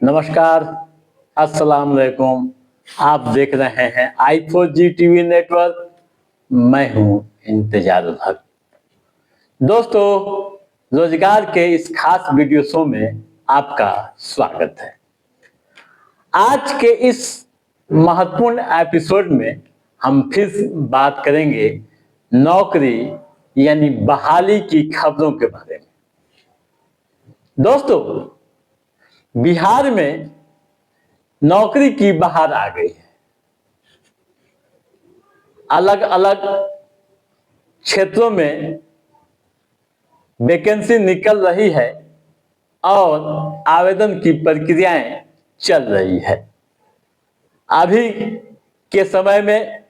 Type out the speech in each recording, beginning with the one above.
नमस्कार, अस्सलाम वालेकुम। आप देख रहे हैं i4G टीवी नेटवर्क। मैं हूं इंतजार भक्त। दोस्तों, रोजगार के इस खास वीडियो शो में आपका स्वागत है। आज के इस महत्वपूर्ण एपिसोड में हम फिर बात करेंगे नौकरी यानी बहाली की खबरों के बारे में। दोस्तों, बिहार में नौकरी की बहार आ गई है। अलग अलग क्षेत्रों में वैकेंसी निकल रही है और आवेदन की प्रक्रियाएं चल रही है। अभी के समय में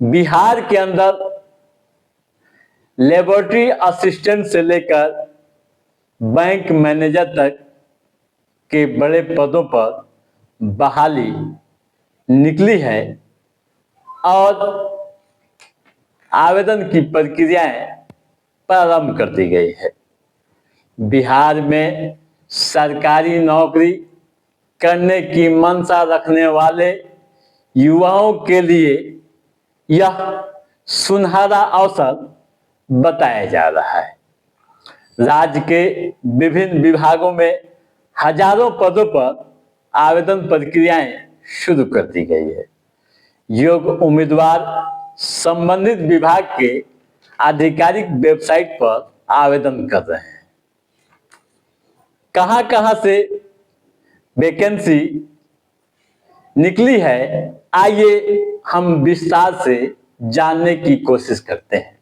बिहार के अंदर लेबोरेटरी असिस्टेंट से लेकर बैंक मैनेजर तक के बड़े पदों पर बहाली निकली है और आवेदन की प्रक्रियाएं प्रारंभ कर दी गई है। बिहार में सरकारी नौकरी करने की मंशा रखने वाले युवाओं के लिए यह सुनहरा अवसर बताया जा रहा है। राज्य के विभिन्न विभागों में हजारों पदों पर आवेदन प्रक्रियाएं शुरू कर दी गई है। योग्य उम्मीदवार संबंधित विभाग के आधिकारिक वेबसाइट पर आवेदन कर रहे हैं। कहां कहां से वैकेंसी निकली है, आइए हम विस्तार से जानने की कोशिश करते हैं।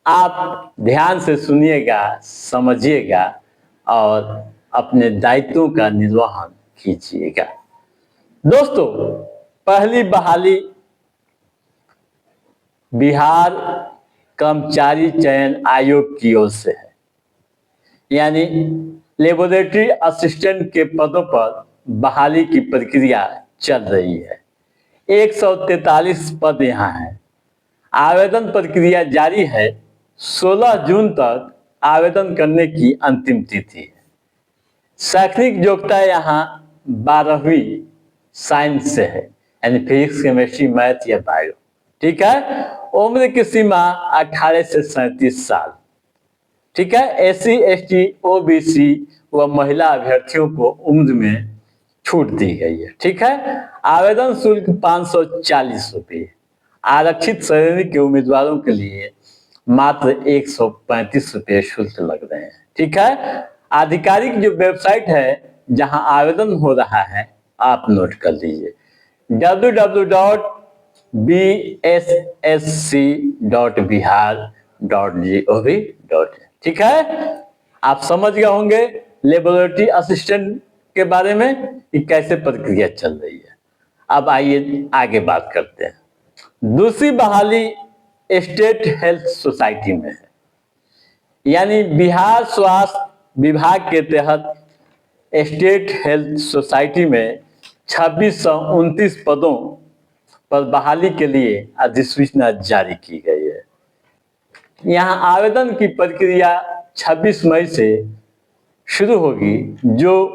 आप ध्यान से सुनिएगा, समझिएगा और अपने दायित्वों का निर्वहन कीजिएगा। दोस्तों, पहली बहाली बिहार कर्मचारी चयन आयोग की ओर से है, यानी लेबोरेटरी असिस्टेंट के पदों पर बहाली की प्रक्रिया चल रही है। 143 पद यहाँ है। आवेदन प्रक्रिया जारी है। 16 जून तक आवेदन करने की अंतिम तिथि है। शैक्षणिक योग्यता यहाँ 12वीं साइंस से है, यानी फिजिक्स, केमिस्ट्री, मैथ या बायो। ठीक है। उम्र की सीमा 18 से 37 साल। ठीक है। SC, ST, OBC व महिला अभ्यर्थियों को उम्र में छूट दी गई है। ठीक है। आवेदन शुल्क 540 रुपये। आरक्षित श्रेणी के उम्मीदवारों के लिए मात्र 135 रुपये शुल्क लग रहे हैं। ठीक है। आधिकारिक जो वेबसाइट है जहां आवेदन हो रहा है, आप नोट कर लीजिए, www.bssc.bihar.gov.in। ठीक है। आप समझ गए होंगे लेबोरेटरी असिस्टेंट के बारे में कि कैसे प्रक्रिया चल रही है। अब आइए आगे बात करते हैं। दूसरी बहाली स्टेट हेल्थ सोसाइटी में है, यानी बिहार स्वास्थ्य विभाग के तहत स्टेट हेल्थ सोसाइटी में 2629 पदों पर बहाली के लिए अधिसूचना जारी की गई है। यहाँ आवेदन की प्रक्रिया 26 मई से शुरू होगी, जो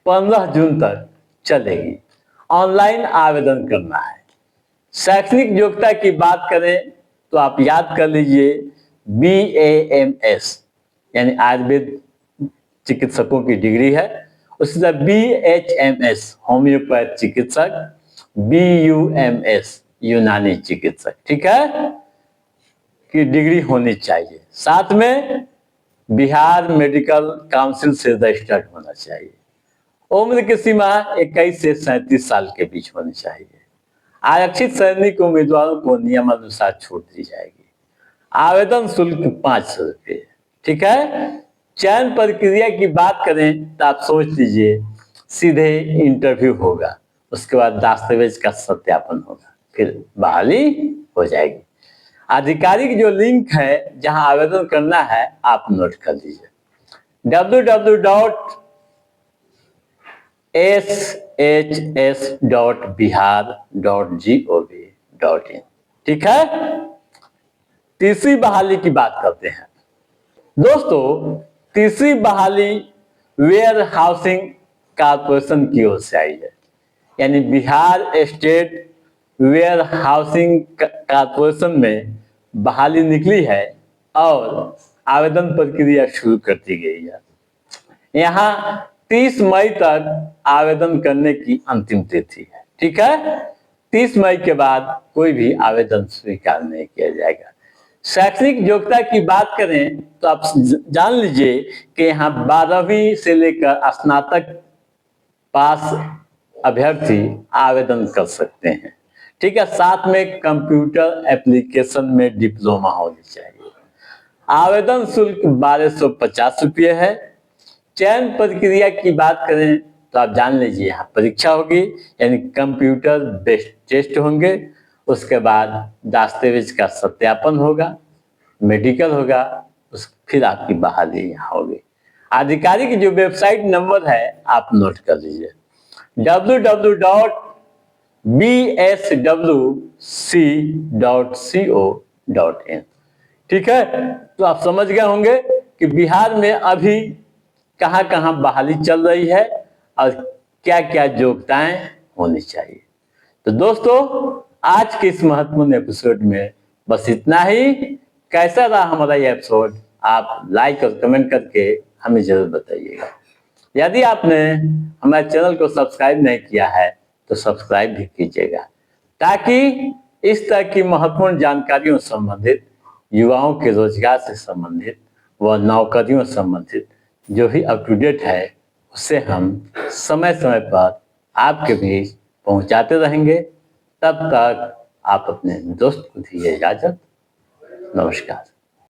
15 जून तक चलेगी। ऑनलाइन आवेदन करना है। शैक्षणिक योग्यता की बात करें तो आप याद कर लीजिए BAMS, यानी आयुर्वेद चिकित्सकों की डिग्री है। उसके बाद BHMS होम्योपैथ चिकित्सक, BUMS यूनानी चिकित्सक, ठीक है, की डिग्री होनी चाहिए। साथ में बिहार मेडिकल काउंसिल से रजिस्टर्ड होना चाहिए। उम्र की सीमा 21 से 37 साल के बीच होनी चाहिए। आरक्षित श्रेणी के उम्मीदवारों को नियमानुसार छूट दी जाएगी। आवेदन शुल्क 500 रुपये। ठीक है। चयन प्रक्रिया की बात करें तो आप सोच लीजिए सीधे इंटरव्यू होगा, उसके बाद दस्तावेज का सत्यापन होगा, फिर बहाली हो जाएगी। आधिकारिक जो लिंक है जहां आवेदन करना है, आप नोट कर लीजिए, www.shs.bihar.gov.in। ठीक है। तीसरी बहाली की बात करते हैं। दोस्तों, तीसरी बहाली वेयर हाउसिंग कारपोरेशन की ओर से आई है। यानी Bihar State Warehousing Corporation में बहाली निकली है और आवेदन प्रक्रिया शुरू कर दी गई है। यहाँ 30 मई तक आवेदन करने की अंतिम तिथि है। ठीक है, 30 मई के बाद कोई भी आवेदन स्वीकार नहीं किया जाएगा। शैक्षणिक योग्यता की बात करें तो आप जान लीजिए कि यहाँ 12वीं से लेकर स्नातक पास अभ्यर्थी आवेदन कर सकते हैं। ठीक है, साथ में कंप्यूटर एप्लीकेशन में डिप्लोमा होनी चाहिए। आवेदन शुल्क 1250 रुपये है। चयन प्रक्रिया की बात करें तो आप जान लीजिए यहाँ परीक्षा होगी, यानी कंप्यूटर बेस्ड टेस्ट होंगे। उसके बाद दस्तावेज का सत्यापन होगा, मेडिकल होगा, फिर आपकी बहाली यहाँ होगी। आधिकारिक जो वेबसाइट नंबर है आप नोट कर लीजिए, www.bswc.co.in। ठीक है, तो आप समझ गए होंगे कि बिहार में अभी कहां कहां बहाली चल रही है और क्या क्या योग्यताएं होनी चाहिए। तो दोस्तों, आज के इस महत्वपूर्ण एपिसोड में बस इतना ही। कैसा रहा हमारा ये एपिसोड आप लाइक और कमेंट करके हमें जरूर बताइएगा। यदि आपने हमारे चैनल को सब्सक्राइब नहीं किया है तो सब्सक्राइब भी कीजिएगा, ताकि इस तरह की महत्वपूर्ण जानकारियों से संबंधित, युवाओं के रोजगार से संबंधित व नौकरियों से संबंधित जो भी अप टू डेट है उससे हम समय समय पर आपके बीच पहुंचाते रहेंगे। तब तक आप अपने दोस्त को दीजिए इजाजत। नमस्कार।